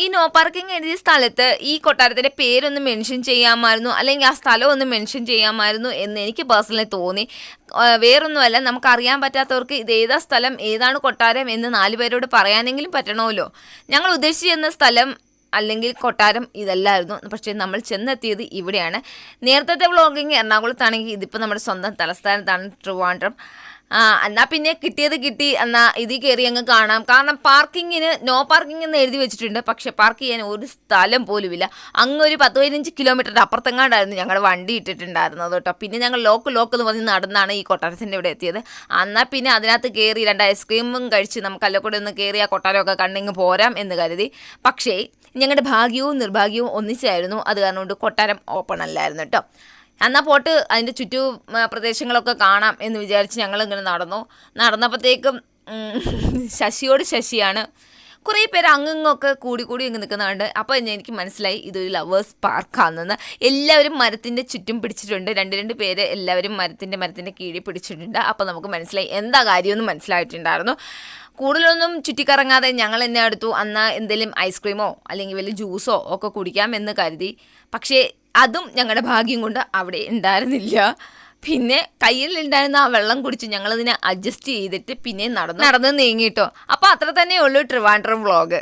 ഈ no parking എഴുതിയ സ്ഥലത്ത് ഈ കൊട്ടാരത്തിന്റെ പേരൊന്ന് മെൻഷൻ ചെയ്യാമായിരുന്നു, അല്ലെങ്കിൽ ആ സ്ഥലം ഒന്ന് മെൻഷൻ ചെയ്യാമായിരുന്നു എന്ന് എനിക്ക് പേഴ്സണലി തോന്നി. വേറൊന്നുമല്ല, നമുക്കറിയാൻ പറ്റാത്തവർക്ക് ഇത് ഏതാ സ്ഥലം, ഏതാണ് കൊട്ടാരം എന്ന് 4 പേരോട് പറയാനെങ്കിലും പറ്റണമല്ലോ. ഞങ്ങൾ ഉദ്ദേശിച്ചിരുന്ന സ്ഥലം അല്ലെങ്കിൽ കൊട്ടാരം ഇതല്ലായിരുന്നു. പക്ഷേ നമ്മൾ ചെന്നെത്തിയത് ഇവിടെയാണ്. നേരത്തെ വ്ളോഗിങ് എറണാകുളത്താണെങ്കിൽ ഇതിപ്പോൾ നമ്മുടെ സ്വന്തം തലസ്ഥാനത്താണ്, ട്രിവാൻഡ്രം. എന്നാൽ പിന്നെ കിട്ടിയത് കിട്ടി, എന്നാൽ ഇതിൽ കയറി അങ്ങ് കാണാം. കാരണം പാർക്കിങ്ങിന് നോ പാർക്കിംഗ് എന്ന് എഴുതി വെച്ചിട്ടുണ്ട്, പക്ഷെ പാർക്ക് ചെയ്യാൻ ഒരു സ്ഥലം പോലുമില്ല. അങ്ങ് ഒരു 10-15 കിലോമീറ്റർ അപ്പുറത്തെങ്ങാണ്ടായിരുന്നു ഞങ്ങളുടെ വണ്ടി ഇട്ടിട്ടുണ്ടായിരുന്നത് കേട്ടോ. പിന്നെ ഞങ്ങൾ ലോക്ക് എന്ന് പറഞ്ഞ് നടന്നാണ് ഈ കൊട്ടാരത്തിൻ്റെ ഇവിടെ എത്തിയത്. എന്നാൽ പിന്നെ അതിനകത്ത് കയറി 2 ഐസ്ക്രീമും കഴിച്ച് നമുക്ക് അല്ലക്കൂടെ ഒന്ന് കയറി ആ കൊട്ടാരമൊക്കെ കണ്ടിങ്ങ് പോരാം എന്ന് കരുതി. പക്ഷേ ഞങ്ങളുടെ ഭാഗ്യവും നിർഭാഗ്യവും ഒന്നിച്ചായിരുന്നു. അത് കാരണം കൊണ്ട് കൊട്ടാരം ഓപ്പൺ അല്ലായിരുന്നു കേട്ടോ. എന്നാൽ പോട്ട് അതിൻ്റെ ചുറ്റു പ്രദേശങ്ങളൊക്കെ കാണാം എന്ന് വിചാരിച്ച് ഞങ്ങളിങ്ങനെ നടന്നപ്പോഴത്തേക്കും ശശിയാണ്. കുറേ പേര് അങ്ങൊക്കെ കൂടി ഇങ്ങ് നിൽക്കുന്നുണ്ട്. അപ്പോൾ എനിക്ക് മനസ്സിലായി ഇതൊരു ലവേഴ്സ് പാർക്കാണെന്ന്. എല്ലാവരും മരത്തിൻ്റെ ചുറ്റും പിടിച്ചിട്ടുണ്ട്. 2 പേര് എല്ലാവരും മരത്തിൻ്റെ കീഴിൽ പിടിച്ചിട്ടുണ്ട്. അപ്പോൾ നമുക്ക് മനസ്സിലായി എന്താ കാര്യമെന്ന് മനസ്സിലായിട്ടുണ്ടായിരുന്നു. കൂടുതലൊന്നും ചുറ്റിക്കറങ്ങാതെ ഞങ്ങൾ എന്നെ അടുത്തു. എന്നാൽ എന്തെങ്കിലും ഐസ്ക്രീമോ അല്ലെങ്കിൽ വലിയ ജ്യൂസോ ഒക്കെ കുടിക്കാം എന്ന് കരുതി. പക്ഷേ അതും ഞങ്ങളുടെ ഭാഗ്യം കൊണ്ട് അവിടെ ഉണ്ടായിരുന്നില്ല. പിന്നെ കയ്യിലുണ്ടായിരുന്ന ആ വെള്ളം കുടിച്ച് ഞങ്ങളതിനെ അഡ്ജസ്റ്റ് ചെയ്തിട്ട് പിന്നെ നടന്ന് നീങ്ങിട്ടോ. അപ്പോൾ അത്ര തന്നെ ഉള്ളൂ ട്രിവാൻഡ്രം വ്ളോഗ്.